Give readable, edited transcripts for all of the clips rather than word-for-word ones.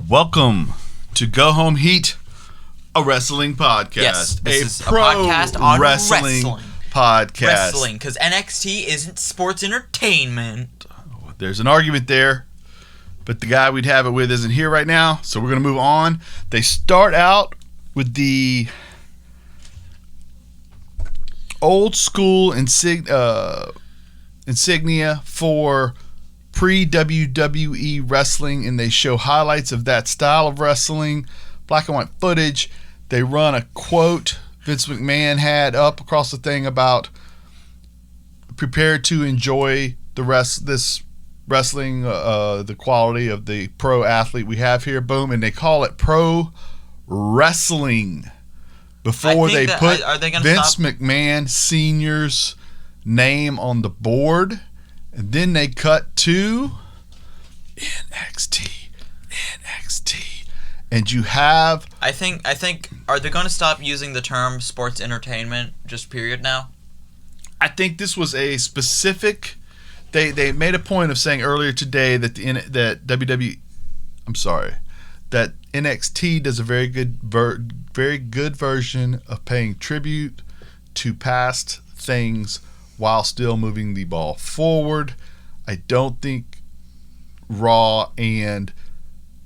Welcome to Go Home Heat, a wrestling podcast. Yes, this is pro a podcast on wrestling. Podcast. Wrestling, because NXT isn't sports entertainment. There's an argument there, but the guy we'd have it with isn't here right now, so we're going to move on. They start out with the old school insignia for pre-WWE wrestling, and they show highlights of that style of wrestling, black and white footage. They run a quote Vince McMahon had up across the thing about prepare to enjoy this wrestling, the quality of the pro athlete we have here. Boom, and they call it pro wrestling before they put Vince McMahon Sr.'s name on the board. And then they cut to NXT. And you have... I think are they going to stop using the term sports entertainment, just period now? I think this was a specific... They made a point of saying earlier today that that NXT does a very good version of paying tribute to past things while still moving the ball forward. I don't think Raw and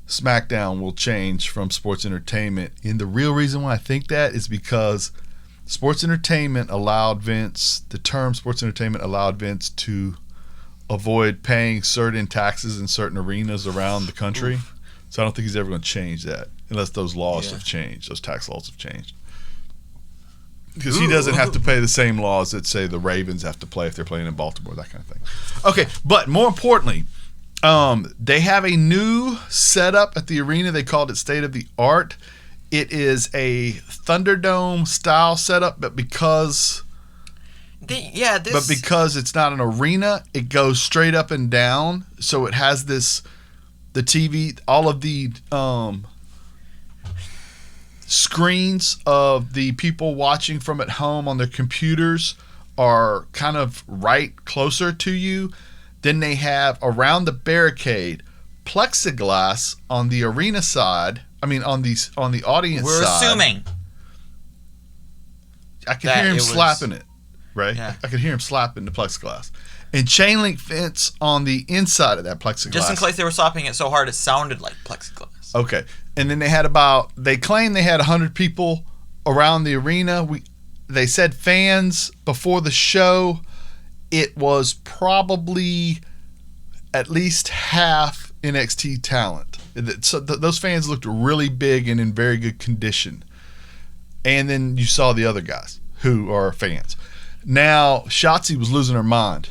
SmackDown will change from sports entertainment. And the real reason why I think that is because sports entertainment allowed Vince to avoid paying certain taxes in certain arenas around the country. Oof. So I don't think he's ever going to change that unless those laws have changed, those tax laws have changed. Because he doesn't have to pay the same laws that, say, the Ravens have to play if they're playing in Baltimore, that kind of thing. Okay, but more importantly, they have a new setup at the arena. They called it State of the Art. It is a Thunderdome-style setup, but because it's not an arena, it goes straight up and down. So it has the TV, all of the... screens of the people watching from at home on their computers are kind of right closer to you. Then they have around the barricade plexiglass on the arena side. I mean, on the audience We're side. We're assuming. I can hear him slapping it, right? Yeah. I can hear him slapping the plexiglass. And chain link fence on the inside of that plexiglass. Just in case they were slapping it so hard it sounded like plexiglass. Okay. And then they claim they had 100 people around the arena. They said fans before the show. It was probably at least half NXT talent. So those fans looked really big and in very good condition. And then you saw the other guys who are fans. Now, Shotzi was losing her mind.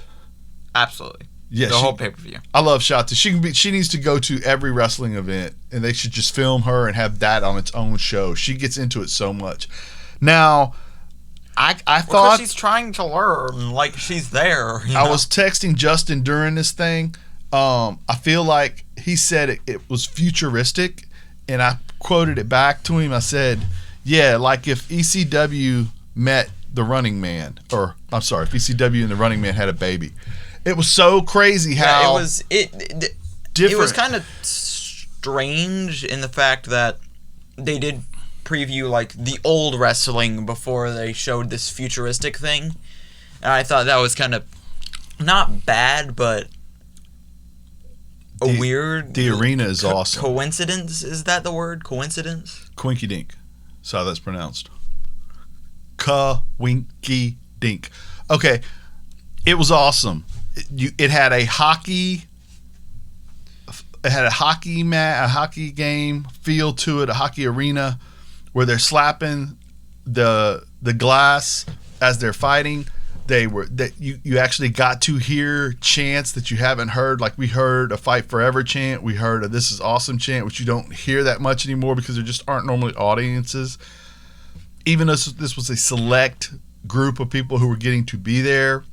Absolutely. Yeah, the whole pay-per-view. I love Shotzi. She needs to go to every wrestling event, and they should just film her and have that on its own show. She gets into it so much. Now, I thought she's trying to learn, like she's there. I was texting Justin during this thing. I feel like he said it was futuristic, and I quoted it back to him. I said, "Yeah, like if ECW met the Running Man, if ECW and the Running Man had a baby." It was so crazy how it was kind of strange in the fact that they did preview like the old wrestling before they showed this futuristic thing. And I thought that was kind of not bad, but weird. The arena is awesome. Coincidence, is that the word? Coincidence? Coinky dink. That's how that's pronounced. Ka-winky dink. Okay, it was awesome. It had a hockey game feel to it, a hockey arena where they're slapping the glass as they're fighting. You actually got to hear chants that you haven't heard. Like we heard a Fight Forever chant, we heard a This Is Awesome chant, which you don't hear that much anymore because there just aren't normally audiences. Even though this was a select group of people who were getting to be there,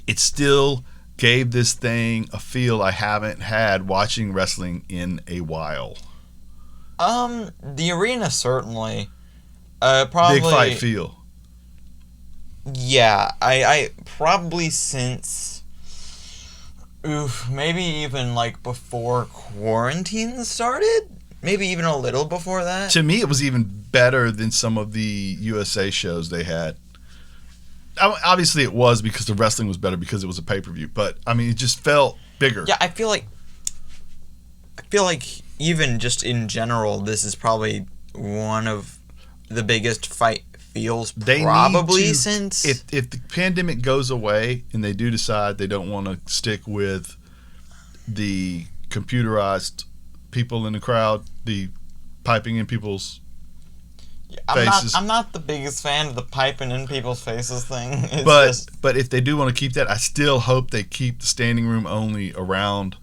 it still gave this thing a feel I haven't had watching wrestling in a while. The arena certainly. Probably big fight feel. Yeah, I probably since Oof, maybe even like before quarantine started? Maybe even a little before that? To me, it was even better than some of the USA shows they had. Obviously, it was because the wrestling was better because it was a pay-per-view. But, I mean, it just felt bigger. Yeah, I feel like even just in general, this is probably one of the biggest fight feels probably since... If the pandemic goes away and they do decide they don't want to stick with the computerized people in the crowd, the piping in people's faces. I'm not the biggest fan of the piping in people's faces thing. But if they do want to keep that, I still hope they keep the standing room only around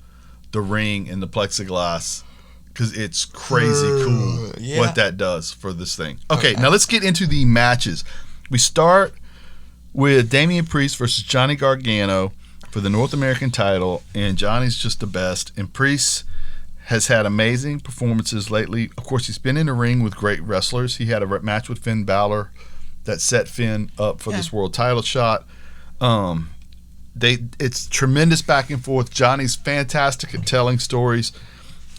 the ring and the plexiglass, because it's crazy cool what that does for this thing. Okay, now let's get into the matches. We start with Damian Priest versus Johnny Gargano for the North American title, and Johnny's just the best. And Priest has had amazing performances lately. Of course, he's been in the ring with great wrestlers. He had a match with Finn Balor that set Finn up for this world title shot. It's tremendous back and forth. Johnny's fantastic at telling stories.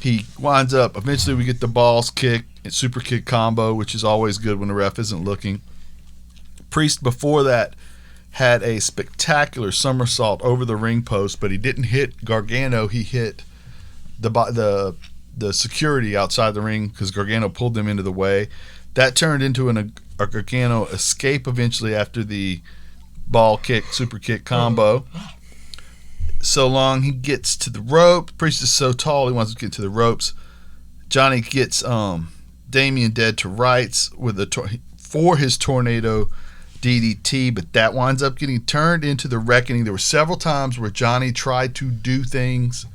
He winds up, eventually we get the balls kick and super kick combo, which is always good when the ref isn't looking. Priest before that had a spectacular somersault over the ring post, but he didn't hit Gargano. He hit the security outside the ring because Gargano pulled them into the way. That turned into a Gargano escape eventually after the ball kick, super kick combo. So long he gets to the rope. Priest is so tall he wants to get to the ropes. Johnny gets Damian dead to rights for his tornado DDT, but that winds up getting turned into the reckoning. There were several times where Johnny tried to do things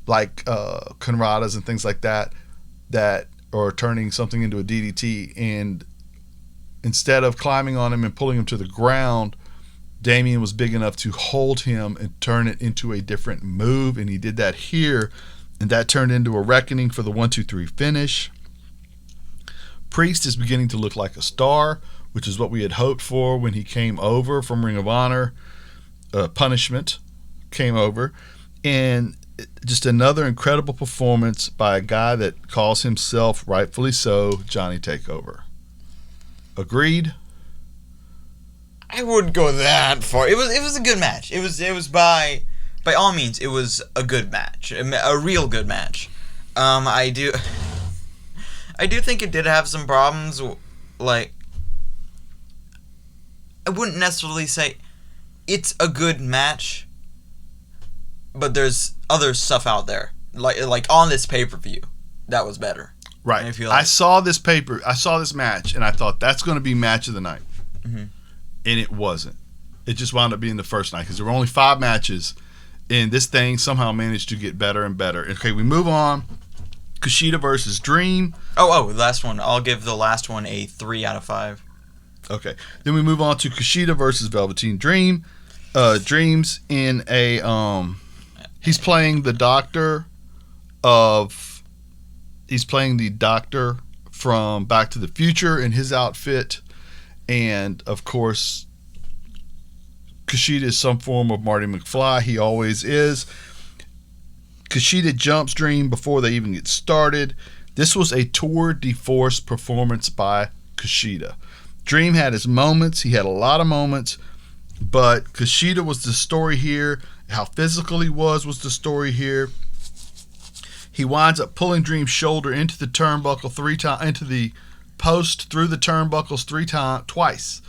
like Conradas and things like that or turning something into a DDT, and instead of climbing on him and pulling him to the ground, Damian was big enough to hold him and turn it into a different move, and he did that here, and that turned into a reckoning for the 1-2-3 finish. Priest is beginning to look like a star, which is what we had hoped for when he came over from Ring of Honor. Punishment came over, and just another incredible performance by a guy that calls himself, rightfully so, Johnny TakeOver. Agreed? I wouldn't go that far. It was a good match. It was by all means it was a good match, a real good match. I do think it did have some problems. Like, I wouldn't necessarily say it's a good match, but there's other stuff out there, like on this pay-per-view, that was better. Right. I saw this match, and I thought that's going to be match of the night, and it wasn't. It just wound up being the first night because there were only 5 matches, and this thing somehow managed to get better and better. Okay, we move on. Kushida versus Dream. Oh, last one. I'll give the last one a 3 out of 5. Okay, then we move on to Kushida versus Velveteen Dream. Dream's in a he's playing the doctor from Back to the Future in his outfit, and of course Kushida is some form of Marty McFly. He always is. Kushida jumps Dream before they even get started. This was a tour de force performance by Kushida. Dream had his moments. He had a lot of moments, but Kushida was the story here. How physical he was the story here. He winds up pulling Dream's shoulder into the turnbuckle 3 times, into the post through the turnbuckles twice.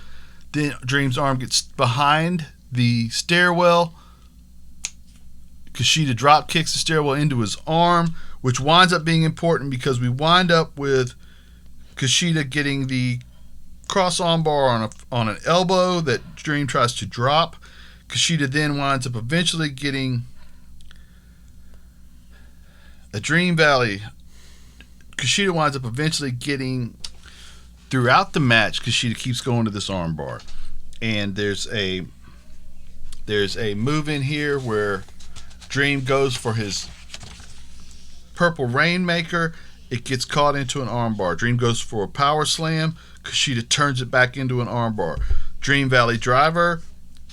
Then Dream's arm gets behind the stairwell. Kushida drop kicks the stairwell into his arm, which winds up being important because we wind up with Kushida getting the cross armbar on an elbow that Dream tries to drop. Kushida then winds up eventually getting a Dream Valley. Kushida winds up eventually getting, throughout the match, Kushida keeps going to this armbar. And there's a move in here where Dream goes for his Purple Rainmaker. It gets caught into an armbar. Dream goes for a power slam. Kushida turns it back into an armbar. Dream Valley Driver.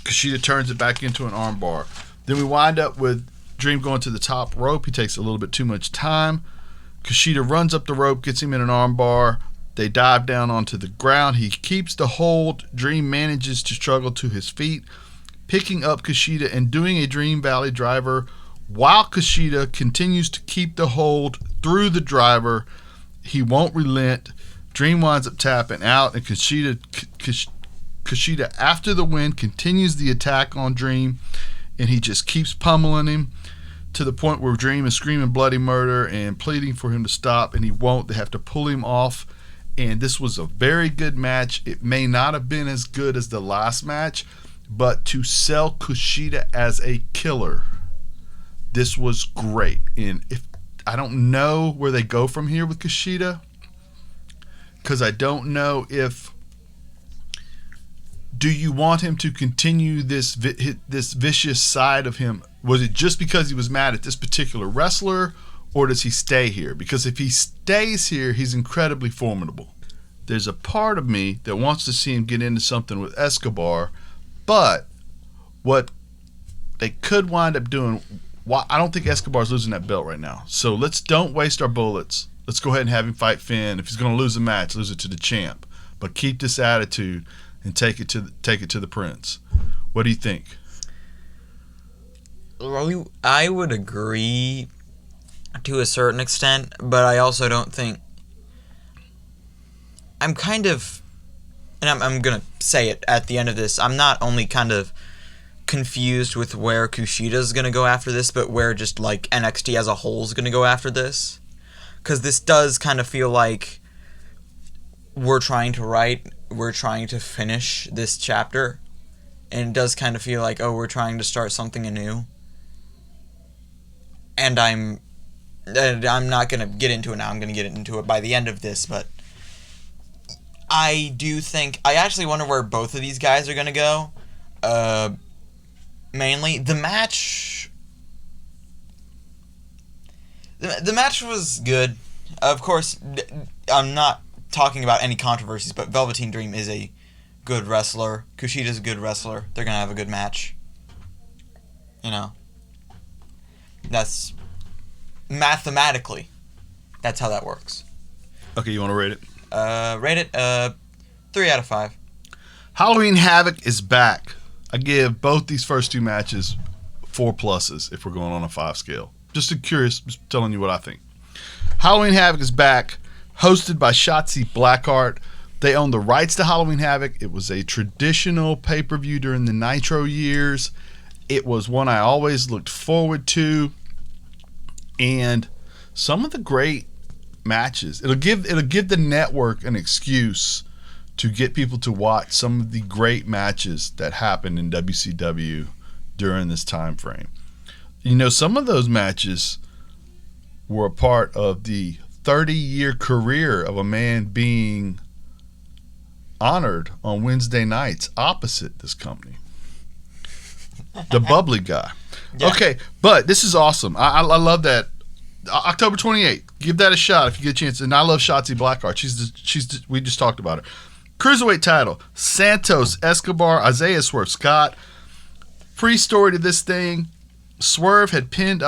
Kushida turns it back into an armbar. Then we wind up with Dream going to the top rope. He takes a little bit too much time. Kushida runs up the rope, gets him in an arm bar. They dive down onto the ground. He keeps the hold. Dream manages to struggle to his feet, picking up Kushida and doing a Dream Valley driver while Kushida continues to keep the hold through the driver. He won't relent. Dream winds up tapping out, and Kushida, after the win, continues the attack on Dream, and he just keeps pummeling him to the point where Dream is screaming bloody murder and pleading for him to stop, and he won't. They have to pull him off, and this was a very good match. It may not have been as good as the last match, but to sell Kushida as a killer, this was great. And if I don't know where they go from here with Kushida, because I don't know if, do you want him to continue this vicious side of him? Was it just because he was mad at this particular wrestler, or does he stay here? Because if he stays here, he's incredibly formidable. There's a part of me that wants to see him get into something with Escobar, but what they could wind up doing, I don't think Escobar's losing that belt right now. So don't waste our bullets. Let's go ahead and have him fight Finn. If he's going to lose a match, lose it to the champ. But keep this attitude and take it to the Prince. What do you think? I would agree to a certain extent, but I also don't think. I'm kind of, and I'm gonna say it at the end of this. I'm not only kind of confused with where Kushida's gonna go after this, but where just like NXT as a whole is gonna go after this. Because this does kind of feel like we're trying to finish this chapter, and it does kind of feel like, we're trying to start something anew. And I'm not gonna get into it now. I'm gonna get into it by the end of this, but I actually wonder where both of these guys are gonna go. Mainly the match. The match was good. Of course, I'm not talking about any controversies, but Velveteen Dream is a good wrestler. Kushida's a good wrestler. They're going to have a good match. That's mathematically, that's how that works. Okay, you want to rate it? Rate it 3 out of 5. Halloween Havoc is back. I give both these first two matches 4 pluses if we're going on a 5 scale. Just curious, just telling you what I think. Halloween Havoc is back, hosted by Shotzi Blackheart. They own the rights to Halloween Havoc. It was a traditional pay-per-view during the Nitro years. It was one I always looked forward to. And some of the great matches. It'll give the network an excuse to get people to watch some of the great matches that happened in WCW during this time frame. Some of those matches were a part of the 30-year career of a man being honored on Wednesday nights opposite this company. The bubbly guy. Yeah. Okay, but this is awesome. I love that. October 28th. Give that a shot if you get a chance. And I love Shotzi Blackheart. We just talked about her. Cruiserweight title. Santos Escobar, Isaiah Swerve Scott. Pre-story to this thing. Swerve had pinned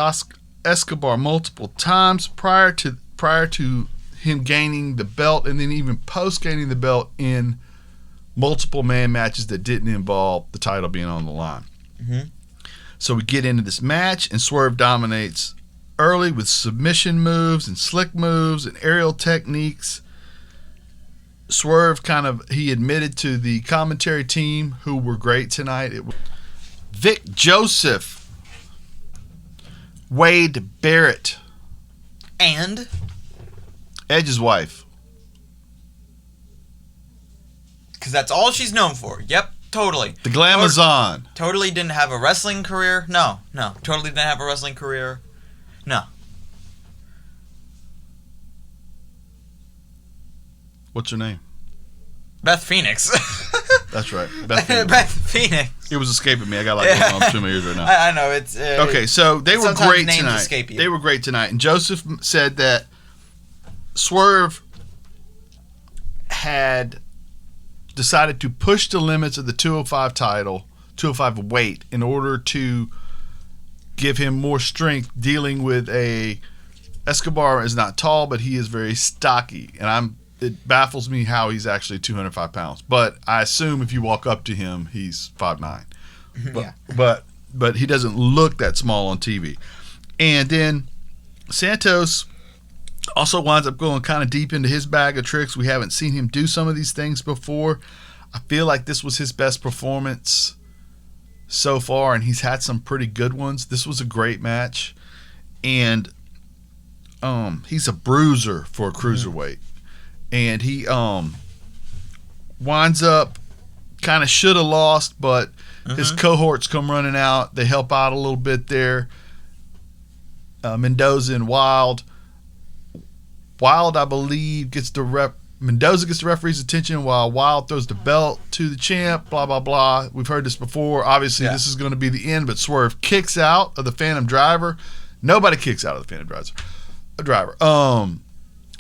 Escobar multiple times prior to him gaining the belt, and then even post gaining the belt in multiple man matches that didn't involve the title being on the line. Mm-hmm. So we get into this match, and Swerve dominates early with submission moves and slick moves and aerial techniques. Swerve he admitted to the commentary team, who were great tonight. It was Vic Joseph, Wade Barrett, and Edge's wife. Because that's all she's known for. Yep, totally. The Glamazon. Totally didn't have a wrestling career. No. Totally didn't have a wrestling career. No. What's her name? Beth Phoenix. That's right. Beth Phoenix. It was escaping me. I got going on between my ears right now. I know. It's okay, so they were great tonight. Escape you. They were great tonight. And Joseph said that Swerve had decided to push the limits of the 205 title, 205 weight, in order to give him more strength dealing with a Escobar is not tall, but he is very stocky, and it baffles me how he's actually 205 pounds. But I assume if you walk up to him, he's 5'9". But he doesn't look that small on TV. And then Santos also winds up going kind of deep into his bag of tricks. We haven't seen him do some of these things before. I feel like this was his best performance so far, and he's had some pretty good ones. This was a great match. And he's a bruiser for a cruiserweight. And he winds up kind of should have lost, but his cohorts come running out. They help out a little bit there. Mendoza and Wild. Wild, I believe, Mendoza gets the referee's attention while Wild throws the belt to the champ, blah, blah, blah. We've heard this before. Obviously, this is going to be the end, but Swerve kicks out of the Phantom Driver. Nobody kicks out of the Phantom Driver.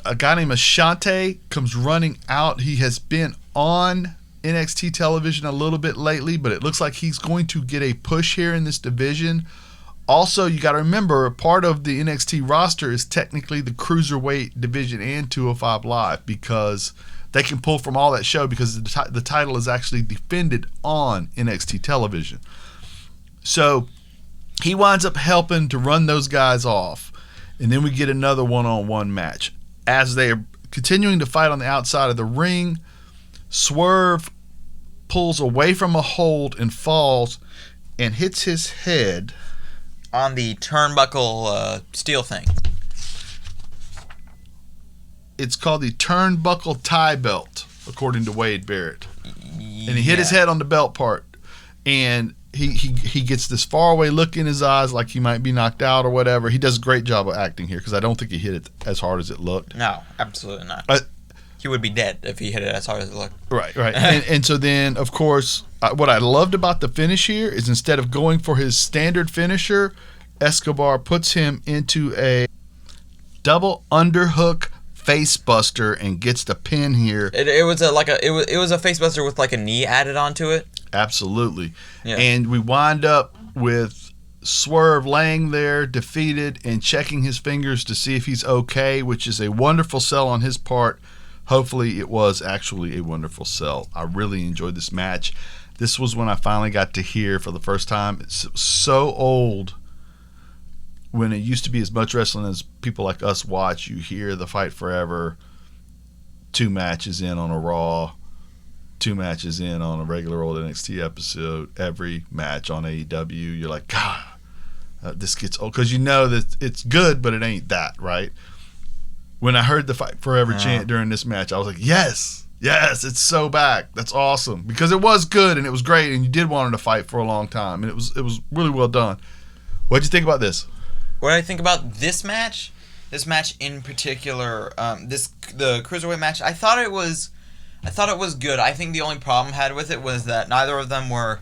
A guy named Ashante comes running out. He has been on NXT television a little bit lately, but it looks like he's going to get a push here in this division. Also, you got to remember, part of the NXT roster is technically the Cruiserweight division and 205 Live, because they can pull from all that show because the title is actually defended on NXT television. So he winds up helping to run those guys off. And then we get another one-on-one match. As they are continuing to fight on the outside of the ring, Swerve pulls away from a hold and falls and hits his head on the turnbuckle steel thing. It's called the turnbuckle tie belt, according to Wade Barrett. And he hit his head on the belt part. And he gets this faraway look in his eyes like he might be knocked out or whatever. He does a great job of acting here because I don't think he hit it as hard as it looked. No, absolutely not. He would be dead if he hit it as hard as it looked. Right. and so then, of course, what I loved about the finish here is instead of going for his standard finisher, Escobar puts him into a double underhook face buster and gets the pin here. It was a face buster with like a knee added onto it. Absolutely. Yeah. And we wind up with Swerve laying there, defeated, and checking his fingers to see if he's okay, which is a wonderful sell on his part. Hopefully it was actually a wonderful sell. I really enjoyed this match. This was when I finally got to hear for the first time. It's so old when it used to be as much wrestling as people like us watch. You hear the Fight Forever 2 matches in on a Raw, 2 matches in on a regular old NXT episode, every match on AEW. You're like, God, this gets old. Because you know that it's good, but it ain't that, right? When I heard the Fight Forever chant during this match, I was like, yes, it's so back. That's awesome. Because it was good and it was great and you did want him to fight for a long time. And it was really well done. What'd you think about this? What did I think about this match? This match in particular, the Cruiserweight match, I thought it was good. I think the only problem I had with it was that neither of them were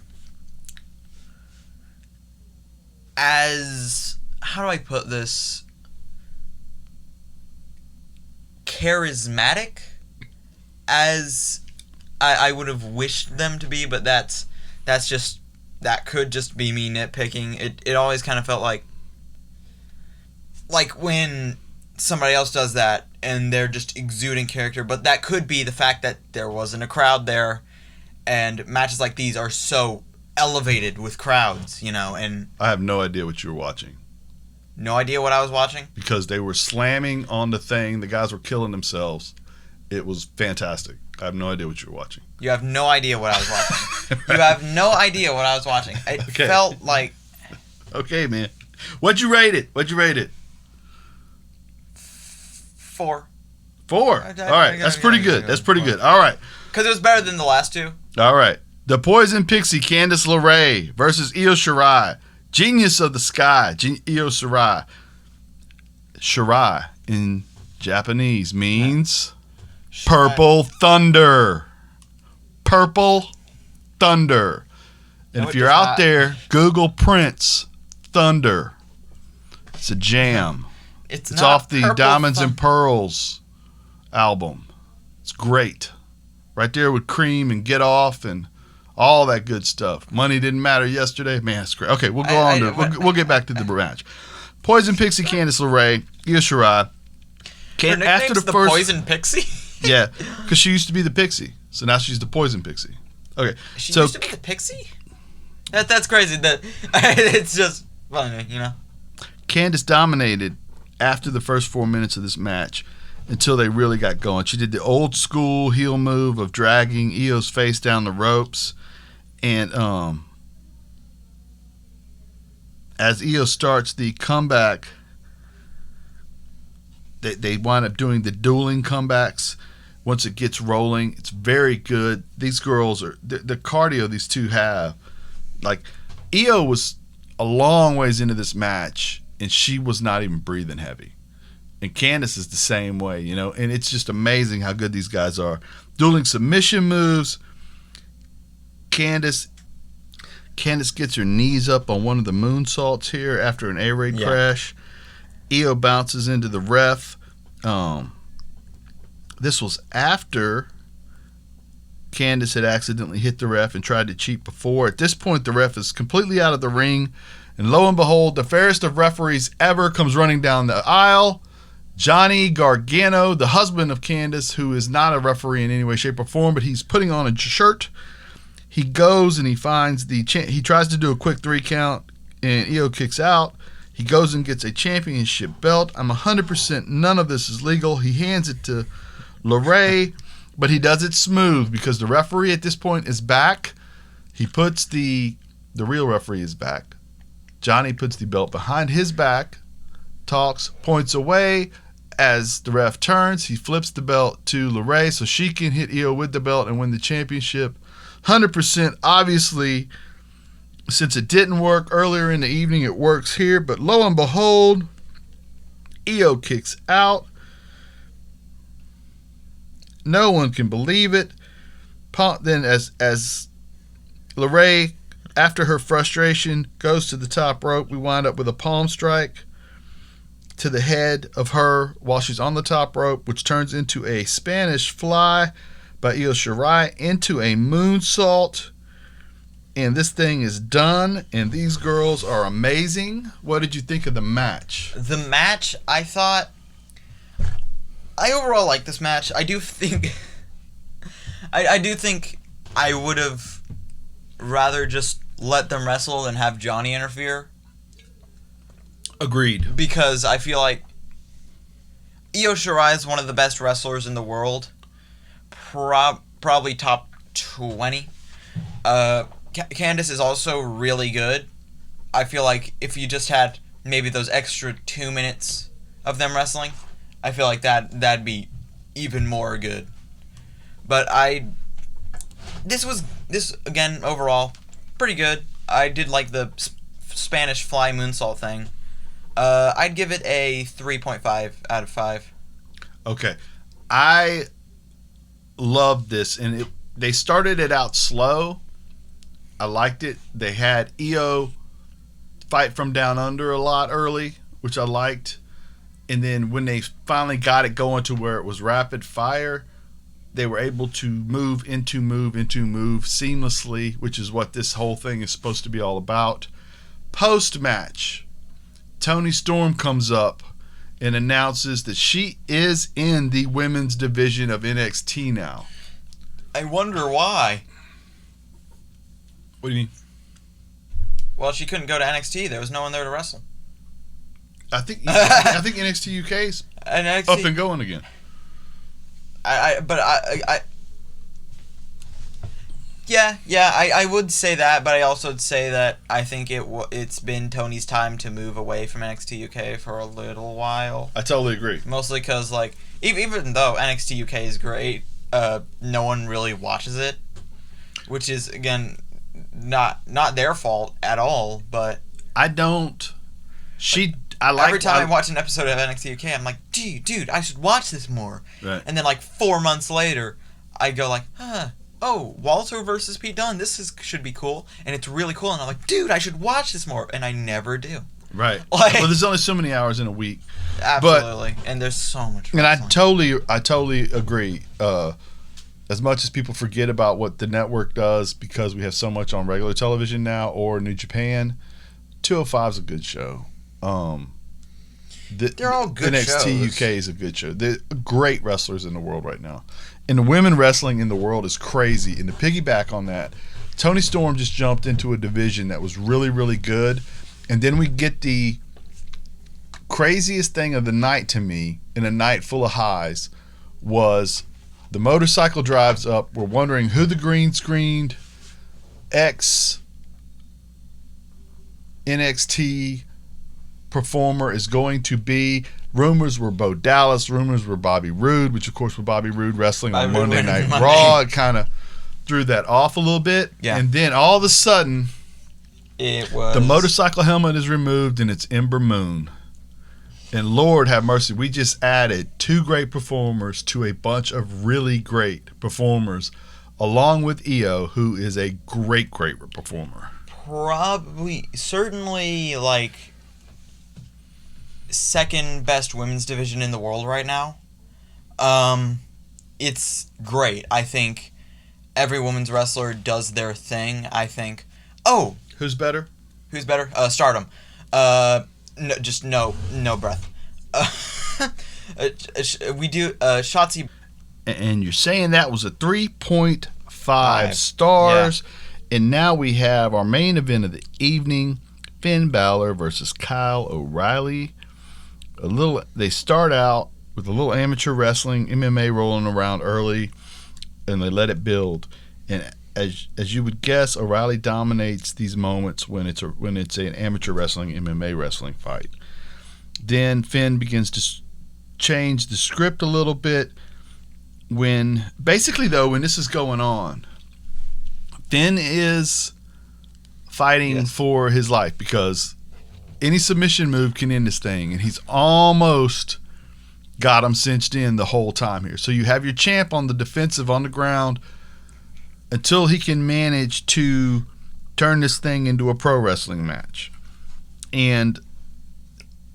as, how do I put this, charismatic as I would have wished them to be, but that could just be me nitpicking. It always kind of felt like when somebody else does that and they're just exuding character, but that could be the fact that there wasn't a crowd there, and matches like these are so elevated with crowds, and I have no idea what you were watching. No idea what I was watching? Because they were slamming on the thing. The guys were killing themselves. It was fantastic. I have no idea what you were watching. You have no idea what I was watching. You have no idea what I was watching. It felt like... Okay, man. What'd you rate it? 4. 4? All right. That's pretty good. All right. Because it was better than the last 2. All right. The Poison Pixie, Candice LeRae versus Io Shirai. Genius of the Sky, Io Shirai. Shirai in Japanese means purple thunder. Purple thunder. And if you're out there, Google Prince Thunder. It's a jam. It's off the Diamonds and Pearls album. It's great. Right there with Cream and Get Off and all that good stuff. Money didn't matter yesterday. Man, that's great. Okay, we'll go on to we'll get back to the match. Poison Pixie, Candice LeRae, Io Shirai. Her nickname's the Poison Pixie? Yeah, because she used to be the Pixie, so now she's the Poison Pixie. Okay, she used to be the Pixie? That's crazy. It's just funny, you know. Candice dominated after the first 4 minutes of this match until they really got going. She did the old school heel move of dragging Io's face down the ropes, and as Io starts the comeback, they wind up doing the dueling comebacks. Once it gets rolling, it's very good. These girls are the cardio these two have. Like, Io was a long ways into this match, and she was not even breathing heavy. And Candice is the same way, you know. And it's just amazing how good these guys are. Dueling submission moves. Candice gets her knees up on one of the moonsaults here after an air raid crash. Io bounces into the ref. This was after Candice had accidentally hit the ref and tried to cheat before. At this point, the ref is completely out of the ring. And lo and behold, the fairest of referees ever comes running down the aisle. Johnny Gargano, the husband of Candice, who is not a referee in any way, shape, or form, but he's putting on a shirt. He goes and he finds he tries to do a quick 3 count, and Io kicks out. He goes and gets a championship belt. I'm 100% none of this is legal. He hands it to LeRae, but he does it smooth because the referee at this point is back. He puts the real referee is back. Johnny puts the belt behind his back, talks, points away. As the ref turns, he flips the belt to LeRae so she can hit Io with the belt and win the championship. 100%, obviously, since it didn't work earlier in the evening, it works here. But lo and behold, Io kicks out. No one can believe it. Then as LeRae, after her frustration, goes to the top rope, we wind up with a palm strike to the head of her while she's on the top rope, which turns into a Spanish fly by Io Shirai into a moonsault. And this thing is done, and these girls are amazing. What did you think of the match? The match, I overall like this match. I do think I would have rather just let them wrestle than have Johnny interfere. Agreed. Because I feel like Io Shirai is one of the best wrestlers in the world. Probably top 20. Candice is also really good. I feel like if you just had maybe those extra 2 minutes of them wrestling, I feel like that'd be even more good. But this again overall pretty good. I did like the Spanish fly moonsault thing. I'd give it a 3.5 out of 5. Okay, I loved this, and they started it out slow. I liked it. They had Io fight from down under a lot early, which I liked. And then when they finally got it going to where it was rapid fire, they were able to move into move seamlessly, which is what this whole thing is supposed to be all about. Post-match, Toni Storm comes up and announces that she is in the women's division of NXT now. I wonder why. What do you mean? Well, she couldn't go to NXT. There was no one there to wrestle. I think NXT UK is up and going again. I would say that, but I also would say that I think it's been Tony's time to move away from NXT UK for a little while. I totally agree. Mostly because, like, even though NXT UK is great, no one really watches it, which is, again, not their fault at all. But I don't. Every time I watch an episode of NXT UK, I'm like, dude, I should watch this more. Right. And then, like, 4 months later, I go like, Walter versus Pete Dunne, should be cool, and it's really cool, and I'm like, dude, I should watch this more, and I never do. Right. Well, there's only so many hours in a week. Absolutely. And there's so much. And I totally agree. as much as people forget about what the network does because we have so much on regular television now or New Japan, 205 is a good show. They're all good NXT shows. UK is a good show. They're great wrestlers in the world right now. And the women wrestling in the world is crazy. And to piggyback on that, Tony Storm just jumped into a division that was really, really good. And then we get the craziest thing of the night to me, in a night full of highs, was the motorcycle drives up. We're wondering who the green screened ex NXT performer is going to be. Rumors were Bo Dallas. Rumors were Bobby Roode, which of course was Bobby Roode wrestling on Monday Night Raw. It kind of threw that off a little bit. Yeah. And then all of a sudden, the motorcycle helmet is removed and it's Ember Moon. And Lord have mercy, we just added 2 great performers to a bunch of really great performers, along with Io, who is a great, great performer. Certainly, like, second best women's division in the world right now. It's great. I think every women's wrestler does their thing. I think. Oh, who's better? Stardom. No breath. We do Shotzi. And you're saying that was a 3.5 stars. Yeah. And now we have our main event of the evening: Finn Balor versus Kyle O'Reilly. They start out with a little amateur wrestling, MMA rolling around early, and they let it build. And as you would guess, O'Reilly dominates these moments when it's an amateur wrestling, MMA wrestling fight. Then Finn begins to change the script a little bit. When this is going on, Finn is fighting for his life because any submission move can end this thing, and he's almost got him cinched in the whole time here. So you have your champ on the defensive on the ground until he can manage to turn this thing into a pro wrestling match. And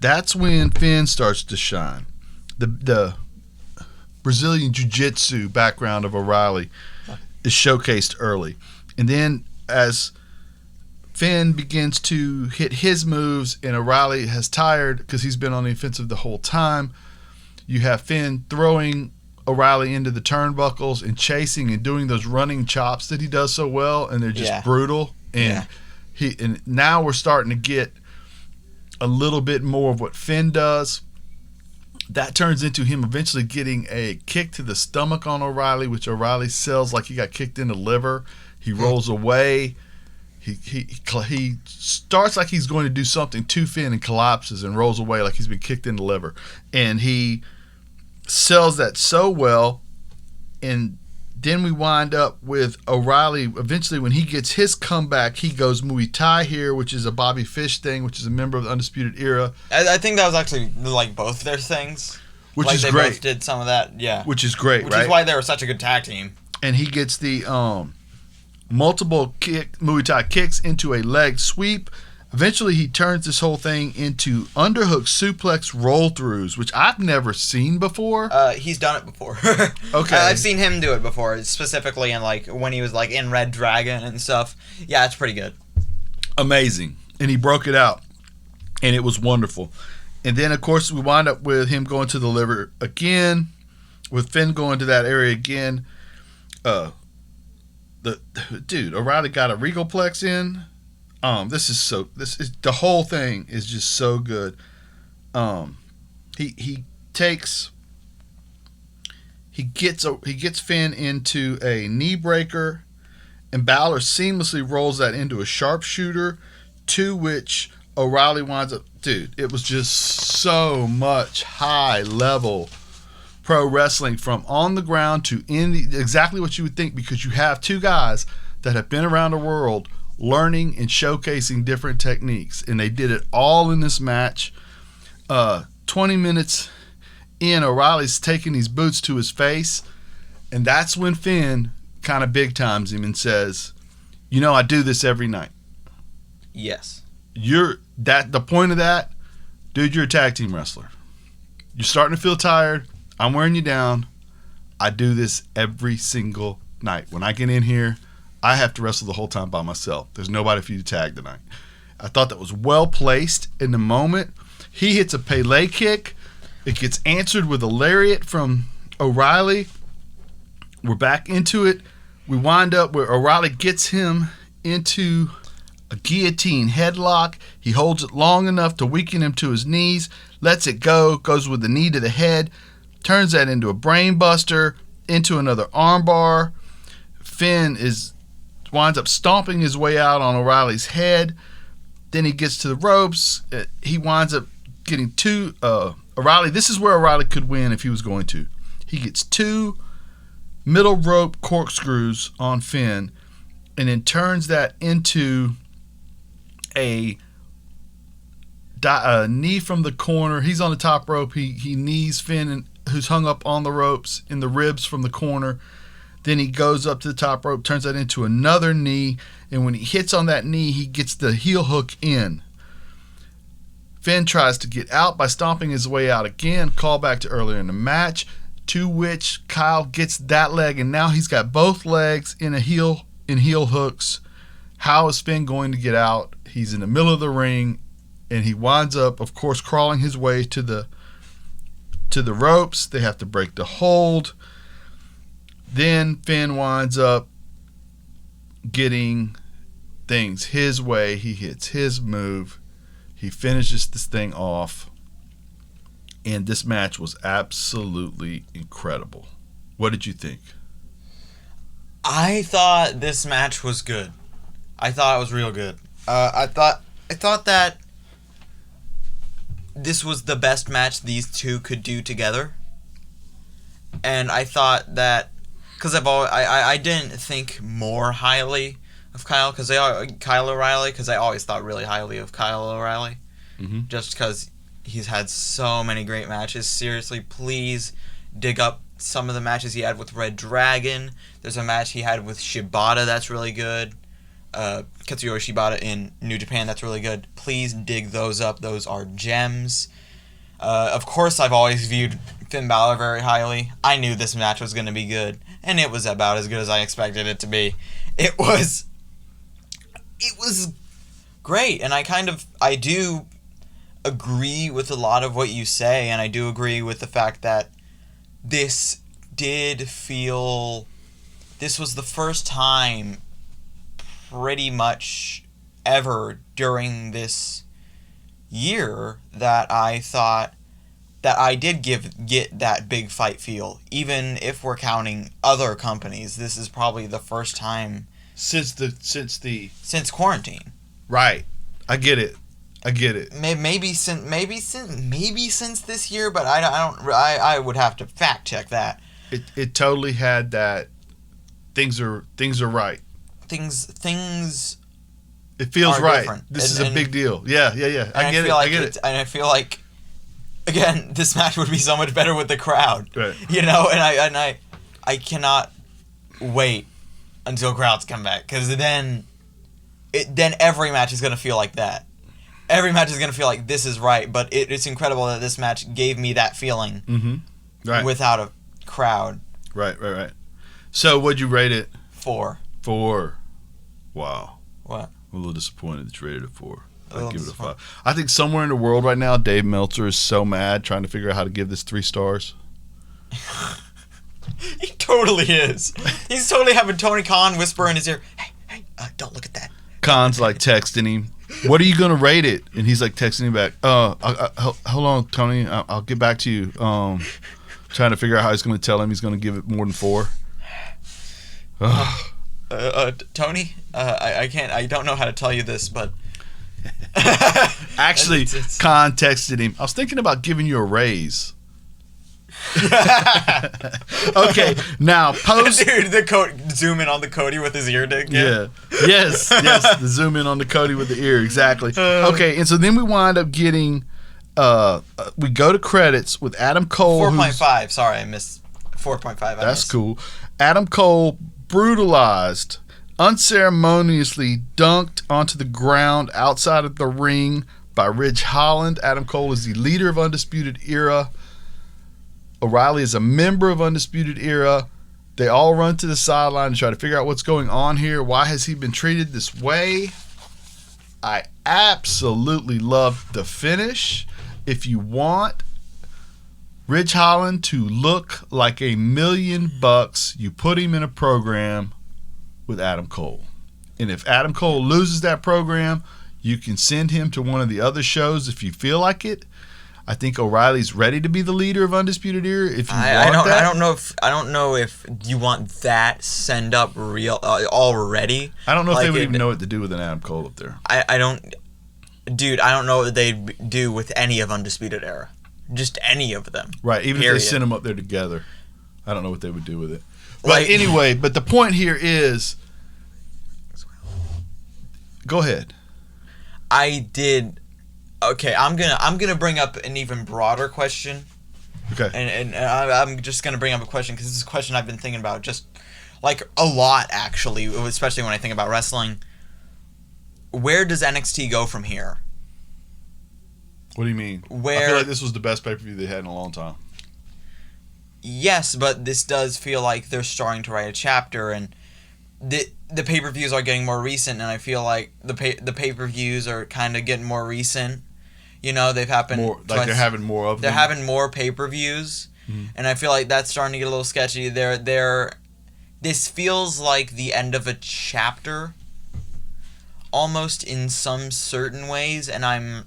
that's when Finn starts to shine. The Brazilian Jiu-Jitsu background of O'Reilly is showcased early. And then as Finn begins to hit his moves and O'Reilly has tired because he's been on the offensive the whole time, you have Finn throwing O'Reilly into the turnbuckles and chasing and doing those running chops that he does so well, and they're just brutal. And and now we're starting to get a little bit more of what Finn does. That turns into him eventually getting a kick to the stomach on O'Reilly, which O'Reilly sells like he got kicked in the liver. He rolls away. He starts like he's going to do something to Finn and collapses and rolls away like he's been kicked in the liver. And he sells that so well. And then we wind up with O'Reilly. Eventually, when he gets his comeback, he goes Muay Thai here, which is a Bobby Fish thing, which is a member of the Undisputed Era. I think that was actually like both their things. Which is great. They both did some of that, yeah. Which is great, Which is why they were such a good tag team. And he gets the multiple Muay Thai kicks into a leg sweep. Eventually, he turns this whole thing into underhook suplex roll-throughs, which I've never seen before. He's done it before. Okay. I've seen him do it before, specifically in when he was in Red Dragon and stuff. Yeah, it's pretty good. Amazing. And he broke it out, and it was wonderful. And then, of course, we wind up with him going to the liver again, with Finn going to that area again. O'Reilly got a Regalplex in. The whole thing is just so good. He gets Finn into a knee breaker, and Balor seamlessly rolls that into a sharpshooter, to which O'Reilly winds up. Dude, it was just so much high level pro wrestling from on the ground to exactly what you would think, because you have two guys that have been around the world learning and showcasing different techniques, and they did it all in this match. 20 minutes in, O'Reilly's taking these boots to his face, and that's when Finn kind of big times him and says, I do this every night. Yes. The point of that, dude, you're a tag team wrestler. You're starting to feel tired. I'm wearing you down. I do this every single night. When I get in here, I have to wrestle the whole time by myself. There's nobody for you to tag tonight. I thought that was well placed in the moment. He hits a Pele kick. It gets answered with a lariat from O'Reilly. We're back into it. We wind up where O'Reilly gets him into a guillotine headlock. He holds it long enough to weaken him to his knees, lets it go, goes with the knee to the head, turns that into a brain buster, into another armbar. Finn winds up stomping his way out on O'Reilly's head. Then he gets to the ropes. He winds up getting two. O'Reilly, this is where O'Reilly could win if he was going to. He gets two middle rope corkscrews on Finn and then turns that into a knee from the corner. He's on the top rope. He knees Finn, who's hung up on the ropes, in the ribs from the corner. Then he goes up to the top rope, turns that into another knee, and when he hits on that knee, he gets the heel hook in. Finn tries to get out by stomping his way out again, call back to earlier in the match, to which Kyle gets that leg, and now he's got both legs in heel hooks. How is Finn going to get out? He's in the middle of the ring, and he winds up, of course, crawling his way to the ropes. They have to break the hold. Then Finn winds up getting things his way. He hits his move. He finishes this thing off. And this match was absolutely incredible. What did you think? I thought this match was good. I thought it was real good. I thought that this was the best match these two could do together. And I thought that, because I didn't think more highly of Kyle O'Reilly, because I always thought really highly of Kyle O'Reilly, just because he's had so many great matches. Seriously, please dig up some of the matches he had with Red Dragon. There's a match he had with Shibata that's really good. Katsuyori Shibata in New Japan, that's really good. Please dig those up. Those are gems. Of course, I've always viewed Finn Balor very highly. I knew this match was going to be good, and it was about as good as I expected it to be. It was great, and I do agree with a lot of what you say, and I do agree with the fact that this was the first time pretty much ever during this year that I thought that I did get that big fight feel. Even if we're counting other companies, this is probably the first time since quarantine. Right. I get it. Maybe since this year, but I would have to fact check that. It totally had that. Things are right. Things. It feels right. Different. This is a big deal. Yeah. I get it. And I feel like, again, this match would be so much better with the crowd. Right. You know, and I cannot wait until crowds come back, because then every match is gonna feel like that. Every match is gonna feel like this is right. But it's incredible that this match gave me that feeling. Mm-hmm. Right. Without a crowd. Right. So, what'd you rate it? 4. 4. Wow. What? I'm a little disappointed that you rated it 4. I'd give it a 5. I think somewhere in the world right now, Dave Meltzer is so mad trying to figure out how to give this 3 stars. He totally is. He's totally having Tony Khan whisper in his ear, hey, don't look at that. Khan's like texting him, what are you going to rate it? And he's like texting him back, hold on, Tony, I'll get back to you. Trying to figure out how he's going to tell him he's going to give it more than 4. Tony, I don't know how to tell you this, but actually, Khan texted him, I was thinking about giving you a raise. Okay, now post. Dude, zoom in on the Cody with his ear dig. Yeah. Yes. The zoom in on the Cody with the ear, exactly. Okay, and so then we wind up getting. We go to credits with Adam Cole. 4.5. Sorry, I missed 4.5. That's cool. Adam Cole brutalized, unceremoniously dunked onto the ground outside of the ring by Ridge Holland. Adam Cole is the leader of Undisputed Era. O'Reilly is a member of Undisputed Era. They all run to the sideline to try to figure out what's going on here. Why has he been treated this way? I absolutely love the finish. If you want Ridge Holland to look like $1 million, you put him in a program with Adam Cole. And if Adam Cole loses that program, you can send him to one of the other shows if you feel like it. I think O'Reilly's ready to be the leader of Undisputed Era. If you want that, I don't know if you want that send up real already. I don't know if they would even know what to do with an Adam Cole up there. I don't know what they'd do with any of Undisputed Era. Just any of them. Right, even if they sent them up there together. I don't know what they would do with it. But anyway, but the point here is... Go ahead. Okay, I'm gonna bring up an even broader question. Okay. And I'm just gonna bring up a question because this is a question I've been thinking about just like a lot actually, especially when I think about wrestling. Where does NXT go from here? What do you mean? I feel like this was the best pay-per-view they had in a long time. Yes, but this does feel like they're starting to write a chapter, and the pay-per-views are getting more recent, and I feel like the pay-per-views are kind of getting more recent. You know, they've happened more, like they're having more of them. They're having more pay-per-views, and I feel like that's starting to get a little sketchy. This feels like the end of a chapter, almost in some certain ways, and I'm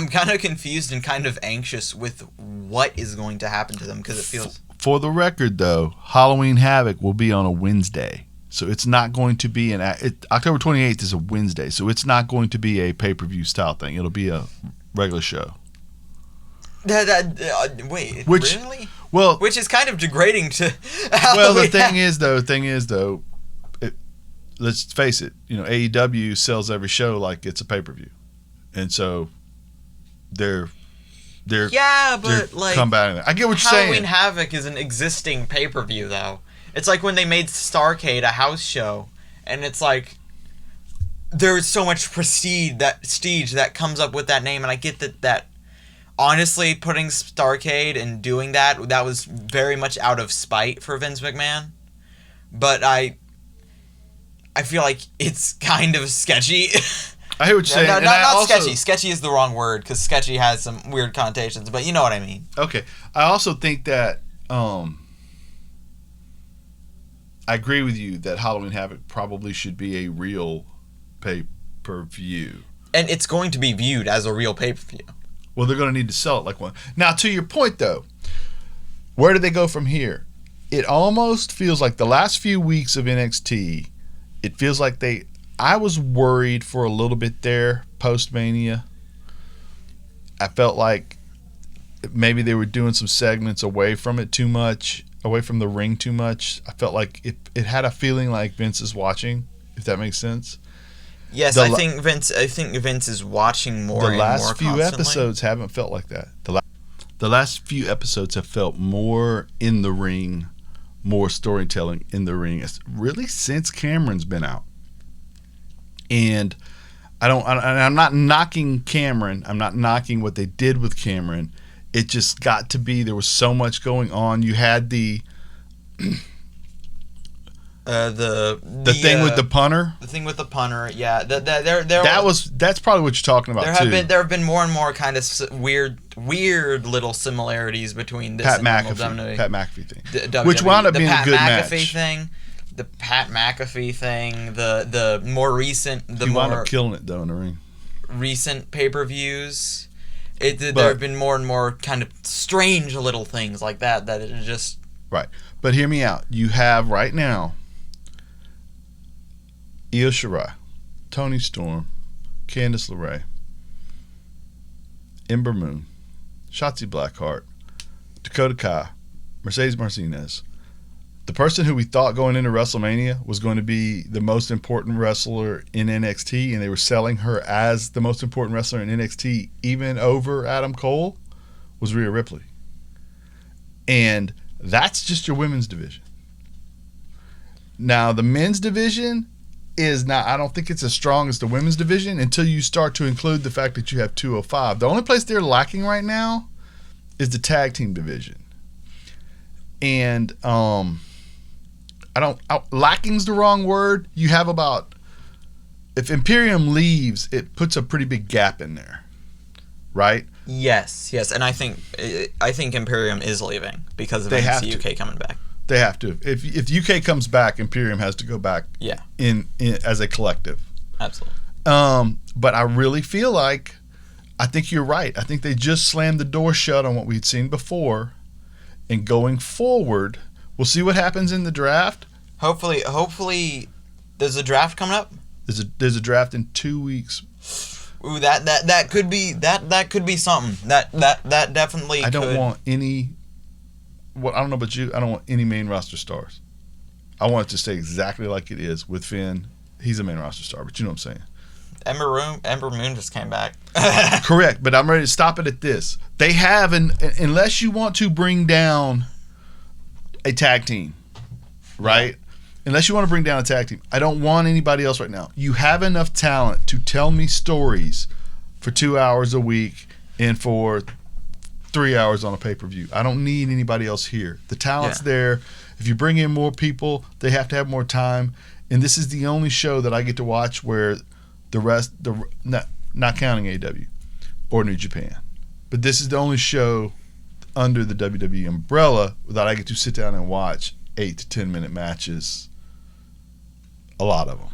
kind of confused and kind of anxious with what is going to happen to them because it feels... For the record, though, Halloween Havoc will be on a Wednesday. So it's not going to be October 28th is a Wednesday, so it's not going to be a pay-per-view style thing. It'll be a regular show. Wait, really? Well, which is kind of degrading to... Well, the thing is, though, let's face it, AEW sells every show like it's a pay-per-view. And so... They're combating that. I get what you're saying. Halloween Havoc is an existing pay-per-view, though. It's like when they made Starrcade a house show, and it's like there's so much prestige that comes up with that name, and I get that honestly, putting Starrcade and doing that was very much out of spite for Vince McMahon. But I feel like it's kind of sketchy. I hear what you're saying. Not sketchy. Sketchy is the wrong word because sketchy has some weird connotations, but you know what I mean. Okay. I also think that I agree with you that Halloween Havoc probably should be a real pay-per-view. And it's going to be viewed as a real pay-per-view. Well, they're going to need to sell it like one. Now, to your point, though, where do they go from here? It almost feels like the last few weeks of NXT, it feels like I was worried for a little bit there post-Mania. I felt like maybe they were doing some segments away from it too much, away from the ring too much. I felt like it had a feeling like Vince is watching, if that makes sense. Yes, I think Vince is watching more. The last few constantly. Episodes haven't felt like that. The last few episodes have felt more in the ring, more storytelling in the ring. It's really since Cameron's been out. And I'm not knocking Cameron. I'm not knocking what they did with Cameron. It just got to be, there was so much going on. You had the thing with the punter. The thing with the punter, yeah. That's probably what you're talking about. There have been more and more kind of weird little similarities between this Pat and Pat McAfee thing, which wound up being a good match. The Pat McAfee thing, the more recent, he wound up killing it though in the ring. Recent pay-per-views, there have been more and more kind of strange little things like that it just right. But hear me out. You have right now Io Shirai, Toni Storm, Candice LeRae, Ember Moon, Shotzi Blackheart, Dakota Kai, Mercedes Martinez. The person who we thought going into WrestleMania was going to be the most important wrestler in NXT, and they were selling her as the most important wrestler in NXT, even over Adam Cole, was Rhea Ripley. And that's just your women's division. Now, the men's division is not, I don't think it's as strong as the women's division until you start to include the fact that you have 205. The only place they're lacking right now is the tag team division. And lacking's the wrong word. You have about, if Imperium leaves, it puts a pretty big gap in there, right? Yes, and I think Imperium is leaving because of NXT UK coming back. They have to. If UK comes back, Imperium has to go back. Yeah. In as a collective. Absolutely. But I really feel like, I think you're right. I think they just slammed the door shut on what we'd seen before, and going forward, we'll see what happens in the draft. Hopefully, there's a draft coming up. There's a draft in 2 weeks. Ooh, that could be something. That definitely. I don't want any. Well, I don't know about you. I don't want any main roster stars. I want it to stay exactly like it is with Finn. He's a main roster star, but you know what I'm saying. Ember Moon just came back. Correct, but I'm ready to stop it at this. They have, unless you want to bring down a tag team, right? Yeah. Unless you want to bring down a tag team, I don't want anybody else right now. You have enough talent to tell me stories for 2 hours a week and for 3 hours on a pay-per-view. I don't need anybody else here. The talent's there. If you bring in more people, they have to have more time. And this is the only show that I get to watch where the rest, not counting AEW or New Japan, but this is the only show under the WWE umbrella that I get to sit down and watch 8 to 10 minute matches, a lot of them,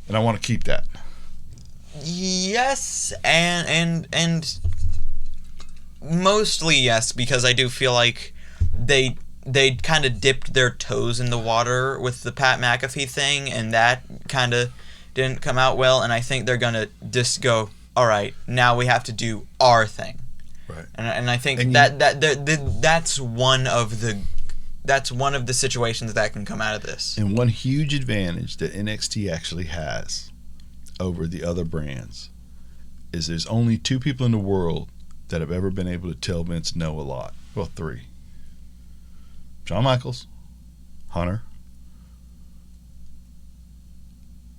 and I want to keep that. Yes, and mostly yes, because I do feel like they kind of dipped their toes in the water with the Pat McAfee thing, and that kind of didn't come out well, and I think they're gonna just go, all right, now we have to do our thing, right? And I think that's one of the situations that can come out of this. And one huge advantage that NXT actually has over the other brands is there's only 2 people in the world that have ever been able to tell Vince no a lot. Well, 3. Shawn Michaels, Hunter,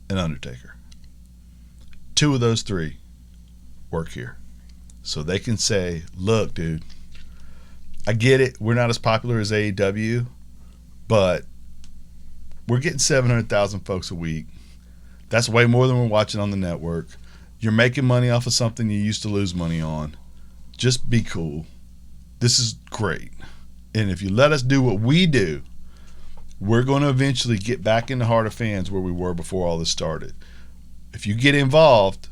and Undertaker. 2 of those 3 work here. So they can say, look, dude, I get it. We're not as popular as AEW, but we're getting 700,000 folks a week. That's way more than we're watching on the network. You're making money off of something you used to lose money on. Just be cool. This is great. And if you let us do what we do, we're going to eventually get back in the heart of fans where we were before all this started. If you get involved,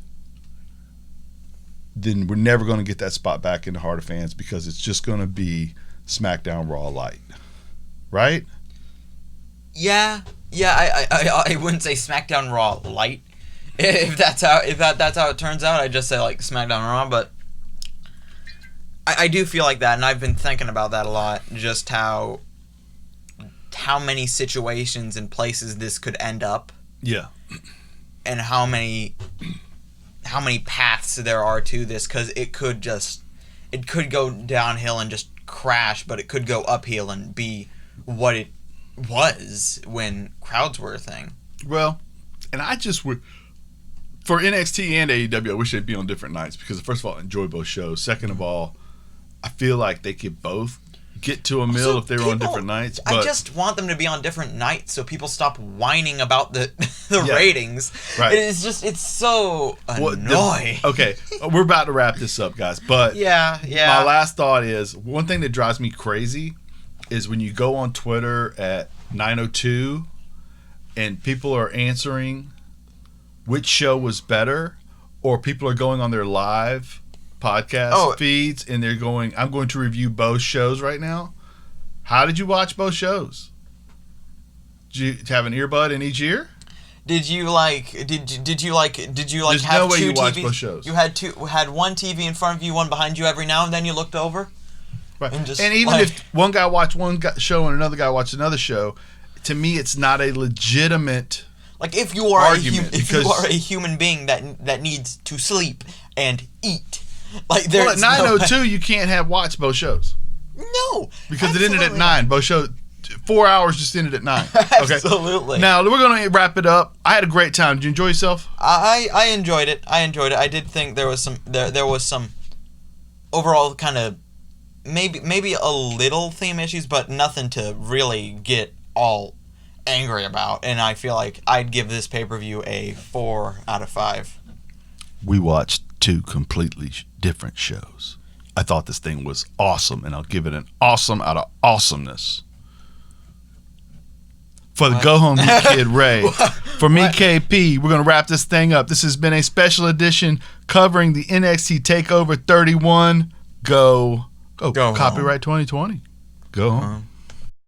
then we're never going to get that spot back in the heart of fans because it's just going to be SmackDown Raw Light. Right? Yeah. I wouldn't say SmackDown Raw Light. If that's how it turns out, I'd just say like SmackDown Raw, but I do feel like that, and I've been thinking about that a lot, just how many situations and places this could end up. Yeah. And how many paths there are to this, because it could go downhill and just crash, but it could go uphill and be what it was when crowds were a thing. Well, and I just would, for NXT and AEW, I wish they'd be on different nights because, first of all, I enjoy both shows. Second of all, I feel like they could both get to a mill if they were on different nights. But I just want them to be on different nights so people stop whining about the ratings. Right. It's so annoying. Okay, we're about to wrap this up, guys. But yeah. My last thought is, one thing that drives me crazy is when you go on Twitter at 9:02 and people are answering which show was better, or people are going on their live podcast feeds and they're going, I'm going to review both shows right now. How did you watch both shows? Did you have an earbud in each ear? Did you like There's have no way 2 you watch TVs? both shows. You had one TV in front of you, one behind you every now and then you looked over? Right. And even if one guy watched one show and another guy watched another show, to me it's not a legitimate like if you are argument, a human being that needs to sleep and eat. Like well, at 9:02 you can't watch both shows. No, because it ended at 9. Both shows, 4 hours just ended at 9. Okay? Absolutely. Now we're gonna wrap it up. I had a great time. Did you enjoy yourself? I enjoyed it. I did think there was some overall kind of maybe a little theme issues, but nothing to really get all angry about. And I feel like I'd give this pay-per-view a 4 out of 5. We watched 2 completely different shows. I thought this thing was awesome, and I'll give it an awesome out of awesomeness. For the Go Home You Kid Ray. For me, KP, we're going to wrap this thing up. This has been a special edition covering the NXT TakeOver 31. Go Go copyright home. 2020. Go home.